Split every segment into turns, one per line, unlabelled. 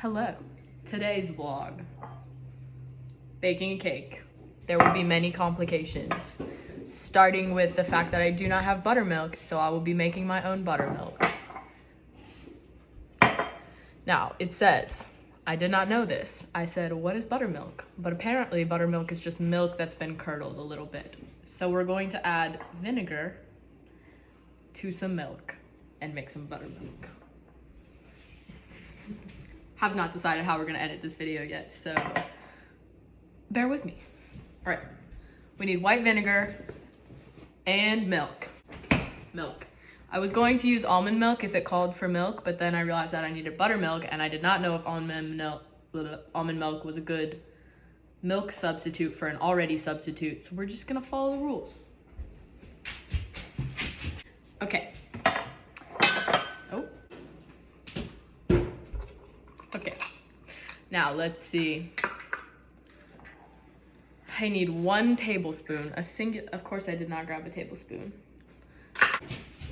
Hello, today's vlog, baking a cake. There will be many complications, starting with the fact that I do not have buttermilk, so I will be making my own buttermilk. Now, it says, I did not know this. I said, what is buttermilk? But apparently buttermilk is just milk that's been curdled a little bit. So we're going to add vinegar to some milk and make some buttermilk. Have not decided how we're gonna edit this video yet, so bear with me. All right, we need white vinegar and milk. I was going to use almond milk if it called for milk, but then I realized that I needed buttermilk, and I did not know if almond milk was a good milk substitute for an already substitute, so we're just gonna follow the rules. Okay. Okay, now let's see. I need 1 tablespoon, of course I did not grab a tablespoon.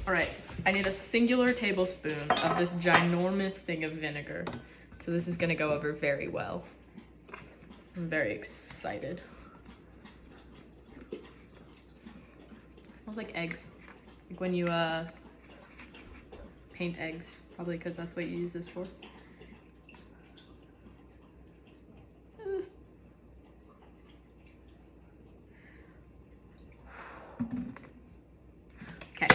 All right, I need a singular tablespoon of this ginormous thing of vinegar. So this is gonna go over very well. I'm very excited. It smells like eggs. Like when you paint eggs, probably because that's what you use this for. Okay.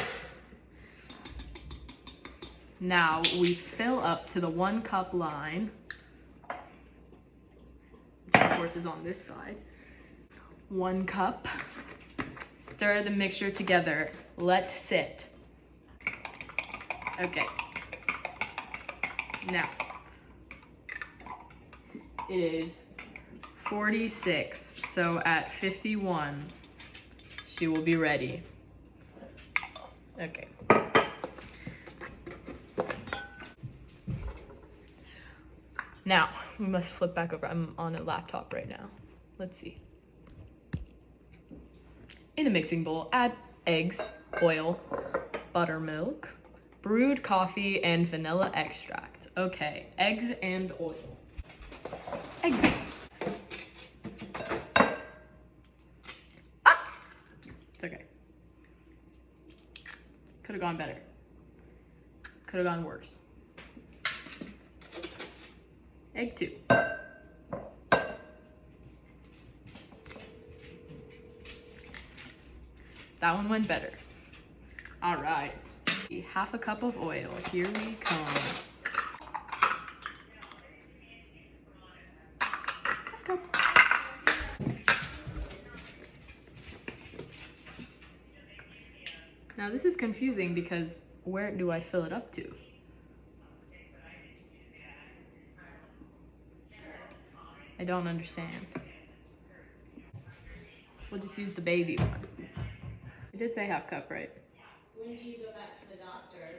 Now we fill up to the 1 cup line, which of course is on this side. 1 cup. Stir the mixture together. Let sit. Okay. Now, it is 46, so at 51, she will be ready. Okay. Now, we must flip back over. I'm on a laptop right now. Let's see. In a mixing bowl, add eggs, oil, buttermilk, brewed coffee, and vanilla extract. Okay, eggs and oil. Eggs. Ah! It's okay. Could have gone better. Could have gone worse. Egg 2. That one went better. All right. 1/2 cup of oil. Here we come. 1/2 cup. Now this is confusing because where do I fill it up to? I don't understand. We'll just use the baby one. I did say 1/2 cup, right?
When do you go back to the doctor?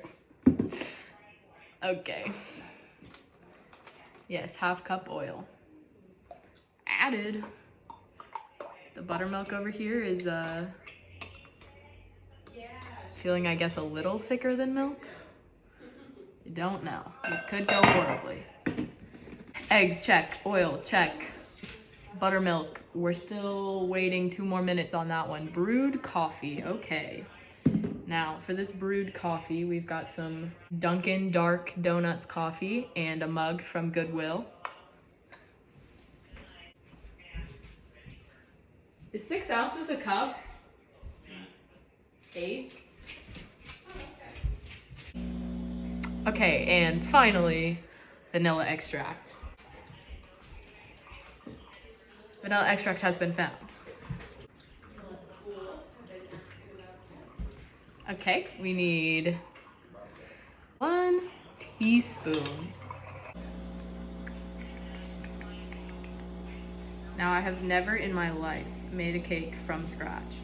Okay. Yes, 1/2 cup oil. Added. The buttermilk over here is feeling, I guess, a little thicker than milk. I don't know. This could go horribly. Eggs, check. Oil, check. Buttermilk, we're still waiting 2 more minutes on that one. Brewed coffee, okay. Now, for this brewed coffee, we've got some Dunkin' Dark Donuts coffee and a mug from Goodwill. Is 6 ounces a cup? 8? Okay, and finally, vanilla extract. Vanilla extract has been found. Okay, we need 1 teaspoon. Now, I have never in my life made a cake from scratch,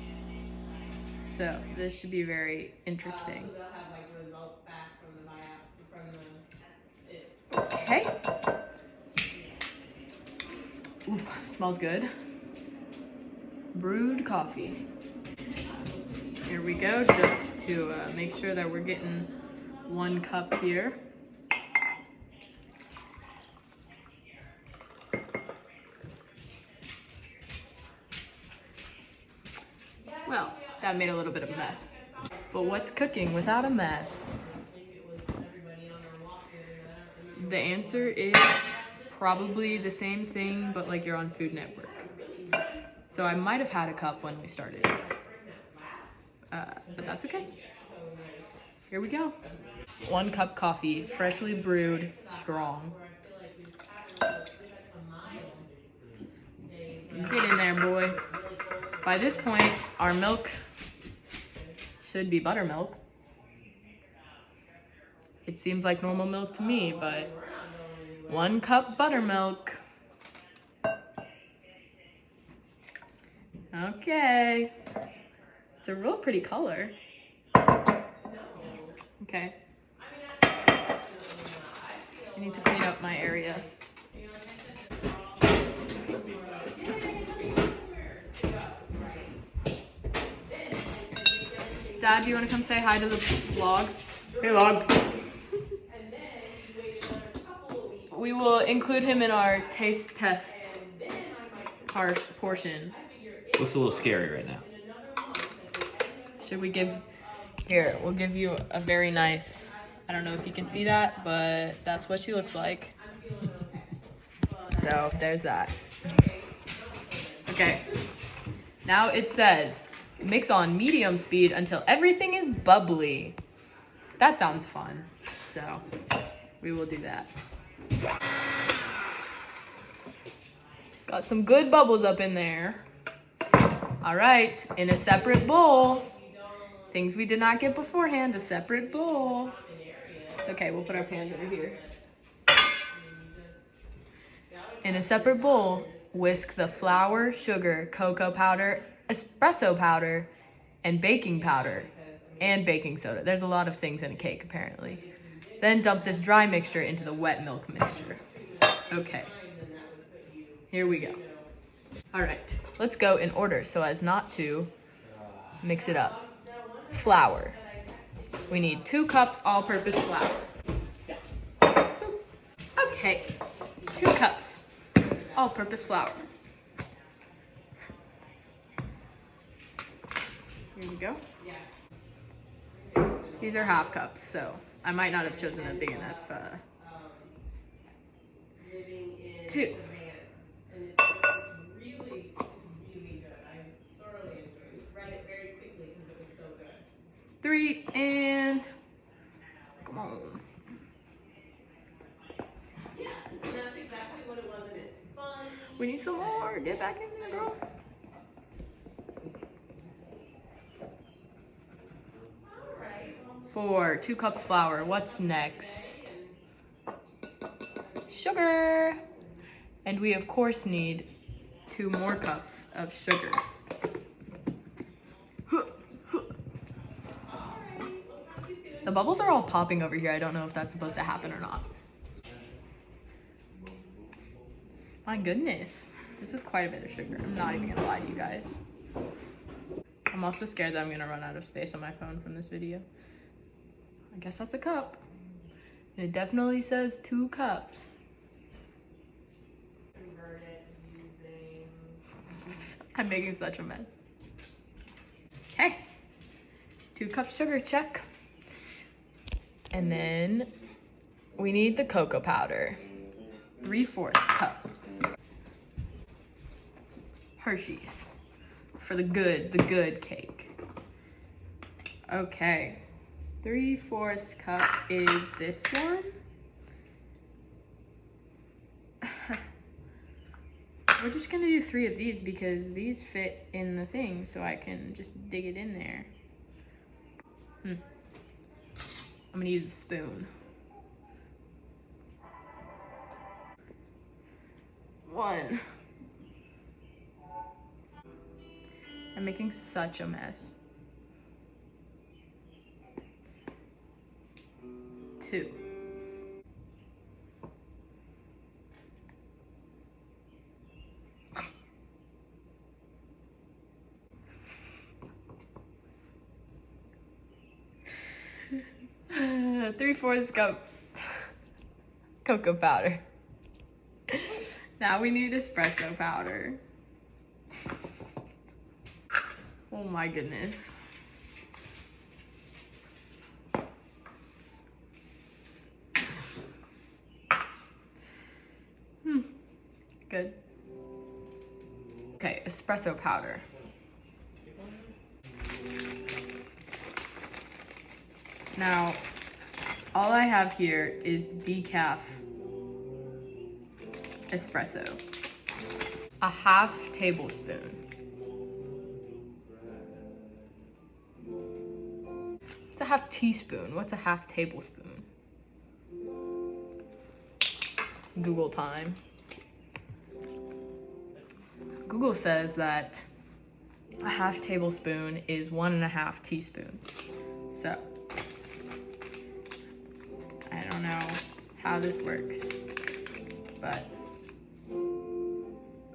so this should be very interesting.
So they'll have like results back from the
Okay. Ooh, smells good. Brewed coffee. Here we go, just to make sure that we're getting 1 cup here. That made a little bit of a mess. But what's cooking without a mess? The answer is probably the same thing, but like you're on Food Network. So I might have had a cup when we started. But that's okay. Here we go. 1 cup coffee, freshly brewed, strong. Get in there, boy. By this point, our milk should be buttermilk. It seems like normal milk to me, but 1 cup buttermilk. Okay. It's a real pretty color. Okay. I need to clean up my area. Dad, do you want to come say hi to the vlog? Hey, vlog. We will include him in our taste test portion.
Looks a little scary right now.
Should we give... Here, we'll give you a very nice... I don't know if you can see that, but that's what she looks like. So, there's that. Okay. Now it says, mix on medium speed until everything is bubbly. That sounds fun. So, we will do that. Got some good bubbles up in there. All right, in a separate bowl. Things we did not get beforehand, a separate bowl. It's okay, we'll put our pans over here. In a separate bowl, whisk the flour, sugar, cocoa powder, espresso powder, and baking powder, and baking soda. There's a lot of things in a cake, apparently. Then dump this dry mixture into the wet milk mixture. Okay, here we go. All right, let's go in order so as not to mix it up. Flour. We need 2 cups all-purpose flour. Okay, 2 cups all-purpose flour. Here we go. These are half cups, so I might not have chosen a big enough 2.
Really good. I thoroughly enjoyed it. Read it very quickly because it was so good.
3 and come on.
Yeah, and that's exactly what it was, and it's fun.
We need some more. Get back in there, girl.
All right.
4, 2 cups flour. What's next? Sugar. And we of course need 2 more cups of sugar. The bubbles are all popping over here. I don't know if that's supposed to happen or not. My goodness. This is quite a bit of sugar. I'm not even gonna lie to you guys. I'm also scared that I'm gonna run out of space on my phone from this video. I guess that's a cup. And it definitely says 2 cups. I'm making such a mess. Okay. 2 cups sugar, check. And then we need the cocoa powder. 3/4 cup. Hershey's. For the good cake. Okay. 3/4 cup is this one. We're just gonna do 3 of these because these fit in the thing, so I can just dig it in there. I'm gonna use a spoon. 1. I'm making such a mess. 2. Three-fourths cup cocoa powder. Now we need espresso powder. Oh my goodness. Good. Okay, espresso powder. Now, all I have here is decaf espresso. A half tablespoon. It's a half teaspoon. What's a half tablespoon? Google time. Google says that a half tablespoon is 1.5 teaspoons. So, I don't know how this works, but,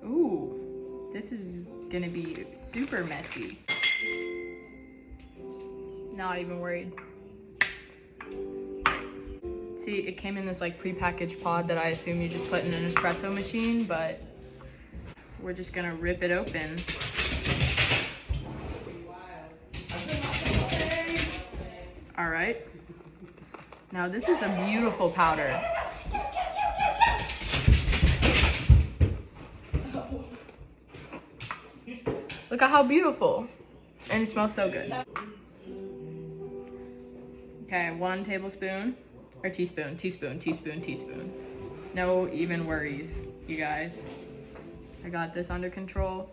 ooh, this is gonna be super messy. Not even worried. See, it came in this like prepackaged pod that I assume you just put in an espresso machine, but we're just gonna rip it open. All right. Now this is a beautiful powder. Look at how beautiful. And it smells so good. Okay, 1 tablespoon, or teaspoon. No even worries, you guys. I got this under control.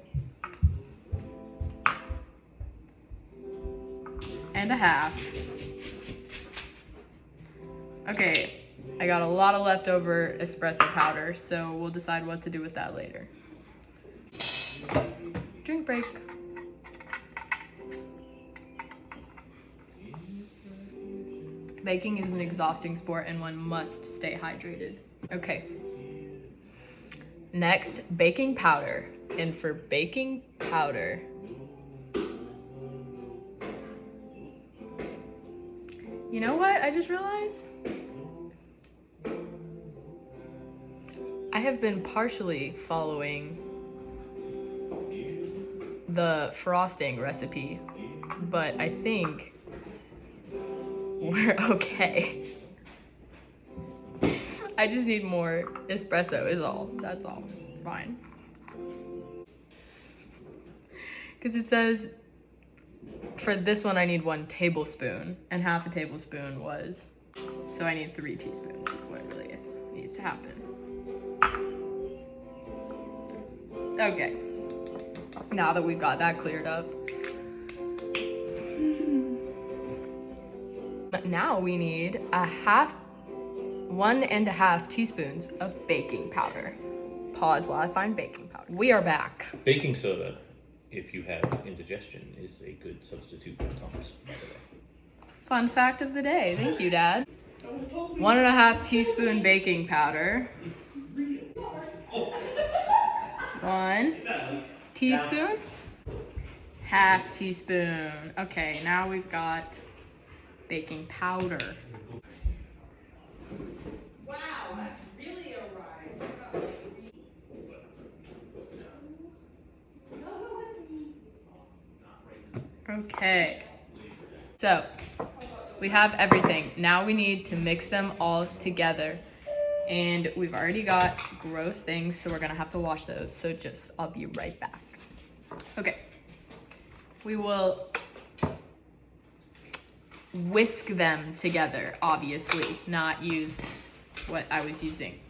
And a half. Okay, I got a lot of leftover espresso powder, so we'll decide what to do with that later. Drink break. Baking is an exhausting sport and one must stay hydrated. Okay. Next, baking powder. And for baking powder, you know what I just realized? I have been partially following the frosting recipe, but I think we're okay. I just need more espresso is all. That's all. It's fine. Because it says for this one I need 1 tablespoon and half a tablespoon was. So I need 3 teaspoons is what really needs to happen. Okay. Now that we've got that cleared up. But now we need 1.5 teaspoons of baking powder. Pause while I find baking powder. We are back.
Baking soda, if you have indigestion, is a good substitute for Tums.
Fun fact of the day. Thank you, Dad. 1.5 teaspoon baking powder. 1 teaspoon. Half teaspoon. Okay, now we've got baking powder.
Wow, that's really a rise.
Okay. So, we have everything. Now we need to mix them all together. And we've already got gross things, so we're gonna have to wash those. So I'll be right back. Okay. We will whisk them together, obviously, not use what I was using.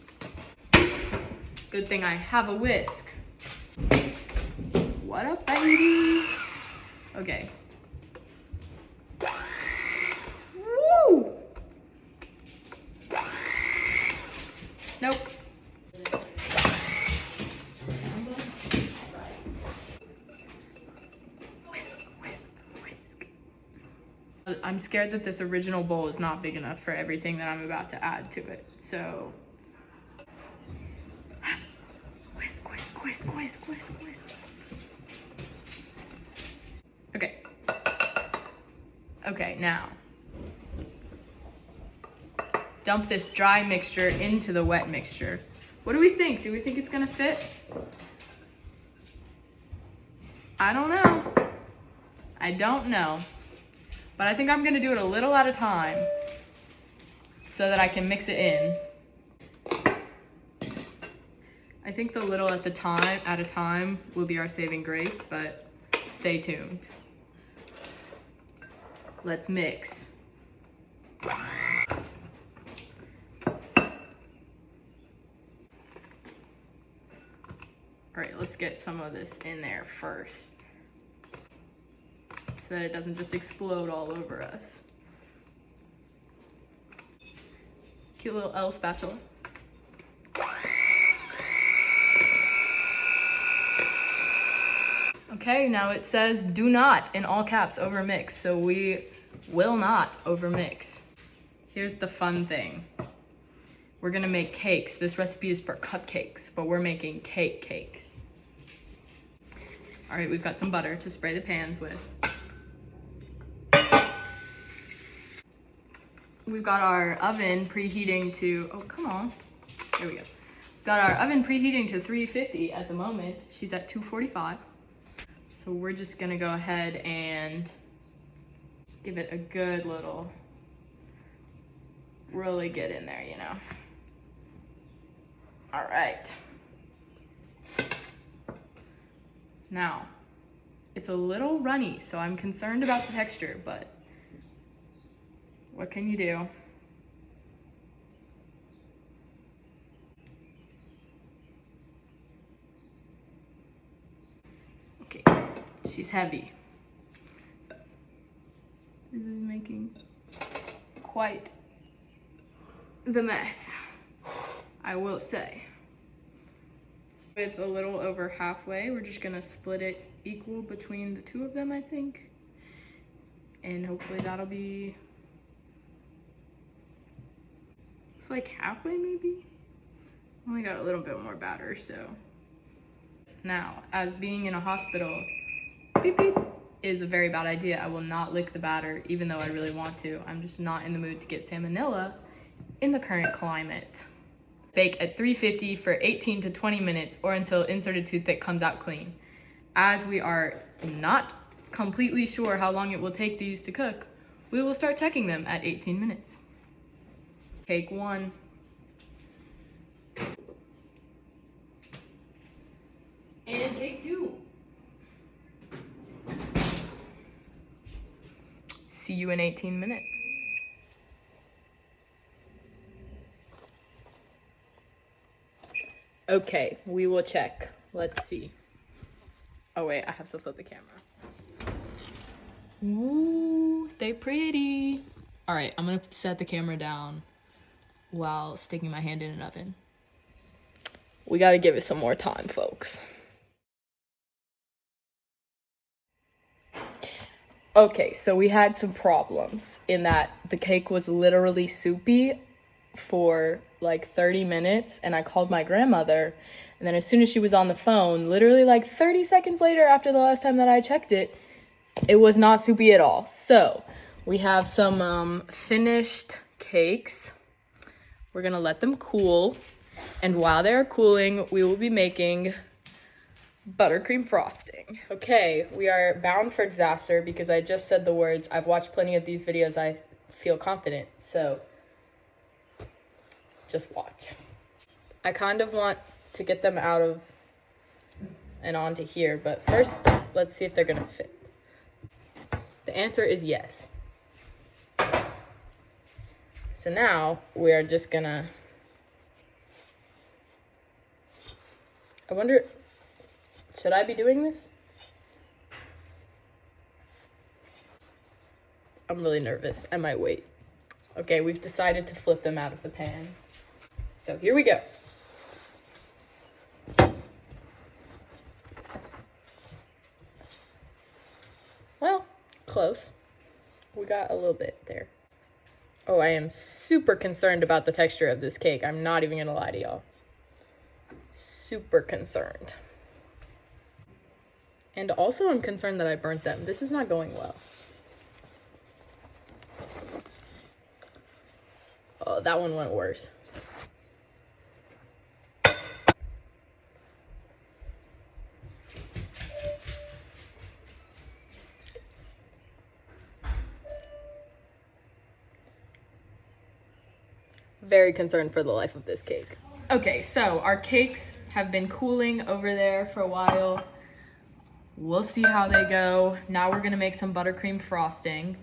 Good thing I have a whisk. What up, baby? Okay. Woo! Nope. Whisk. I'm scared that this original bowl is not big enough for everything that I'm about to add to it. So, whisk. Okay, now dump this dry mixture into the wet mixture. What do we think? Do we think it's gonna fit? I don't know. I don't know. But I think I'm gonna do it a little at a time so that I can mix it in. I think the little at a time will be our saving grace, but stay tuned. Let's mix. All right, let's get some of this in there first so that it doesn't just explode all over us. Cute little L spatula. Okay, now it says do not in all caps overmix, so we will not overmix. Here's the fun thing. We're gonna make cakes. This recipe is for cupcakes, but we're making cakes. All right, we've got some butter to spray the pans with. We've got our oven preheating to, oh, come on. There we go. Got our oven preheating to 350 at the moment. She's at 245. So we're just gonna go ahead and just give it a good little, really get in there, you know. All right. Now, it's a little runny, so I'm concerned about the texture, but what can you do? Okay, she's heavy. This is making quite the mess, I will say. With a little over halfway, we're just gonna split it equal between the two of them, I think. And hopefully that'll be, it's like halfway maybe? Only got a little bit more batter, so. Now, as being in a hospital, beep beep, is a very bad idea. I will not lick the batter, even though I really want to. I'm just not in the mood to get salmonella in the current climate. Bake at 350 for 18 to 20 minutes or until inserted toothpick comes out clean. As we are not completely sure how long it will take these to cook, we will start checking them at 18 minutes. Cake 1. And cake 2. See you in 18 minutes. Okay, we will check. Let's see. Oh wait, I have to flip the camera. Ooh, they pretty. All right, I'm gonna set the camera down while sticking my hand in an oven. We gotta give it some more time, folks. Okay, so we had some problems in that the cake was literally soupy for like 30 minutes, and I called my grandmother, and then as soon as she was on the phone, literally like 30 seconds later after the last time that I checked it, it was not soupy at all. So we have some finished cakes. We're gonna let them cool, and while they're cooling, we will be making buttercream frosting. Okay, we are bound for disaster because I just said the words. I've watched plenty of these videos. I feel confident, so just watch. I kind of want to get them out of and onto here, but first, let's see if they're gonna fit. The answer is yes. So now we are just gonna, I wonder, should I be doing this? I'm really nervous. I might wait. Okay, we've decided to flip them out of the pan. So here we go. Well, close. We got a little bit there. Oh, I am super concerned about the texture of this cake. I'm not even gonna lie to y'all. Super concerned. And also I'm concerned that I burnt them. This is not going well. Oh, that one went worse. very concerned for the life of this cake. Okay, so our cakes have been cooling over there for a while. We'll see how they go. Now we're gonna make some buttercream frosting.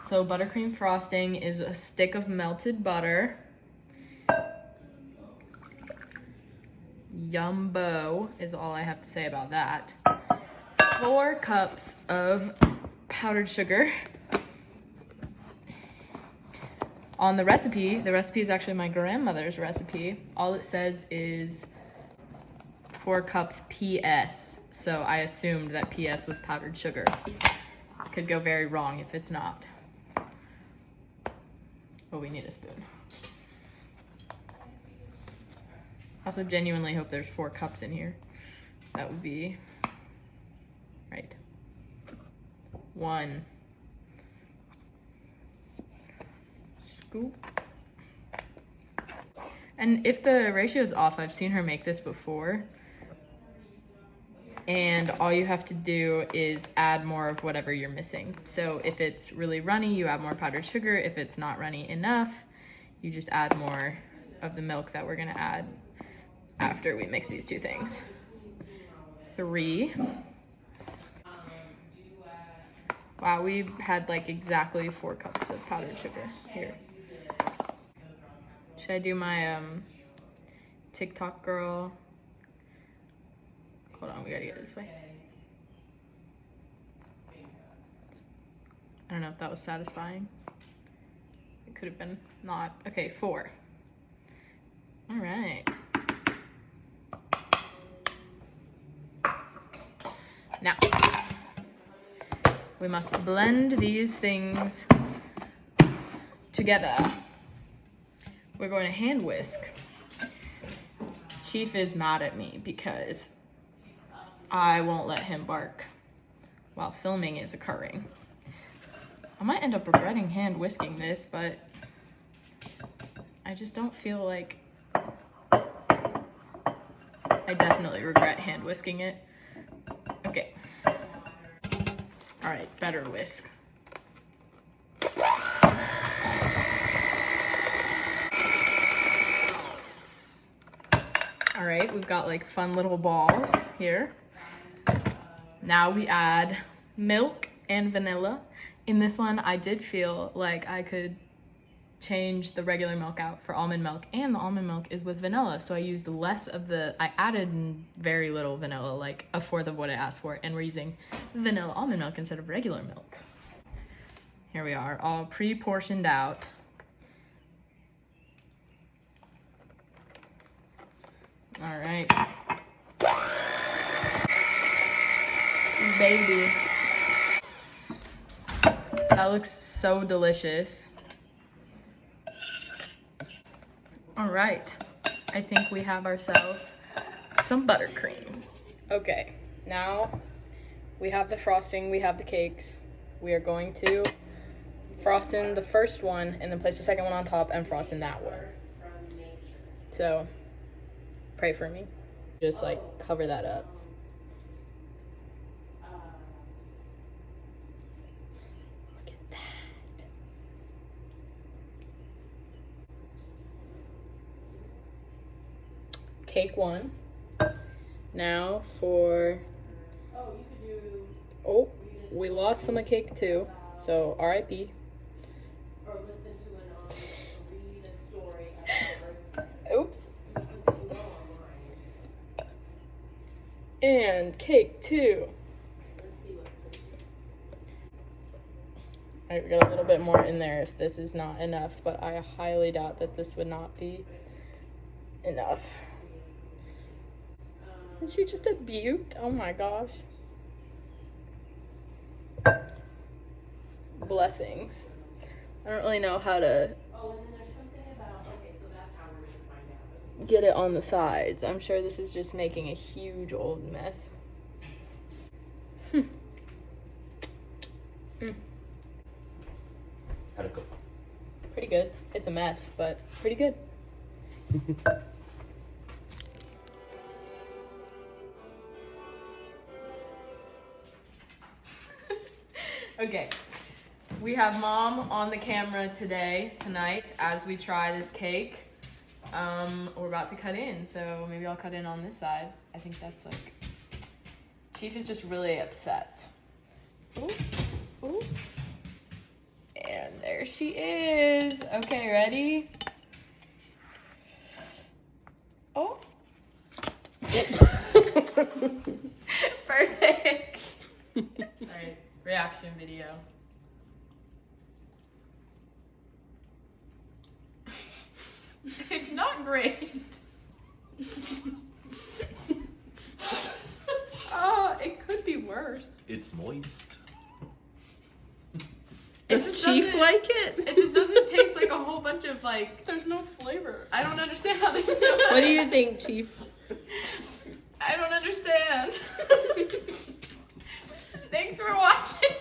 So buttercream frosting is a stick of melted butter. Yumbo is all I have to say about that. 4 cups of powdered sugar. On the recipe is actually my grandmother's recipe. All it says is 4 cups PS. So I assumed that PS was powdered sugar. This could go very wrong if it's not. But we need a spoon. Also genuinely hope there's 4 cups in here. That would be right. 1 scoop. And if the ratio is off, I've seen her make this before. And all you have to do is add more of whatever you're missing. So if it's really runny, you add more powdered sugar. If it's not runny enough, you just add more of the milk that we're gonna add after we mix these 2 things. 3. Wow, we had like exactly 4 cups of powdered sugar here. Should I do my TikTok girl? Hold on, we gotta get this way. I don't know if that was satisfying. It could have been not. Okay, 4. All right. Now, we must blend these things together. We're going to hand whisk. Chief is mad at me because I won't let him bark while filming is occurring. I might end up regretting hand whisking this, but I just don't feel like I definitely regret hand whisking it. Okay. All right, better whisk. All right, we've got like fun little balls here. Now we add milk and vanilla. In this one, I did feel like I could change the regular milk out for almond milk, and the almond milk is with vanilla, so I used less of I added very little vanilla, like 1/4 of what I asked for, and we're using vanilla almond milk instead of regular milk. Here we are, all pre-portioned out. All right. Baby. That looks so delicious. All right, I think we have ourselves some buttercream. Okay, now we have the frosting, we have the cakes. We are going to frost in the first one and then place the second one on top and frost in that one. So, pray for me. Just like cover that up. Look at that. Cake 1. Now for, oh, we lost some of cake 2, so RIP.
Or listen to read a story about
Oops. And cake 2. Alright, we got a little bit more in there if this is not enough, but I highly doubt that this would not be enough. Isn't she just a beaut? Oh my gosh. Blessings. I don't really know how to
Oh, and then there's something about, okay, so that's how we're gonna find out.
get it on the sides. I'm sure this is just making a huge old mess.
How'd it go?
Pretty good. It's a mess, but pretty good. Okay, we have Mom on the camera tonight, as we try this cake. we're about to cut in, so maybe I'll cut in on this side. I think that's like, Chief is just really upset. Ooh, ooh. And there she is. Okay, ready? Oh. Perfect. Alright, reaction video. It's not great. Oh, it could be worse.
It's moist.
Does Chief like it?
It just doesn't taste like a whole bunch of like. There's no flavor. I don't understand how there's no.
What do you think, Chief?
I don't understand. Thanks for watching.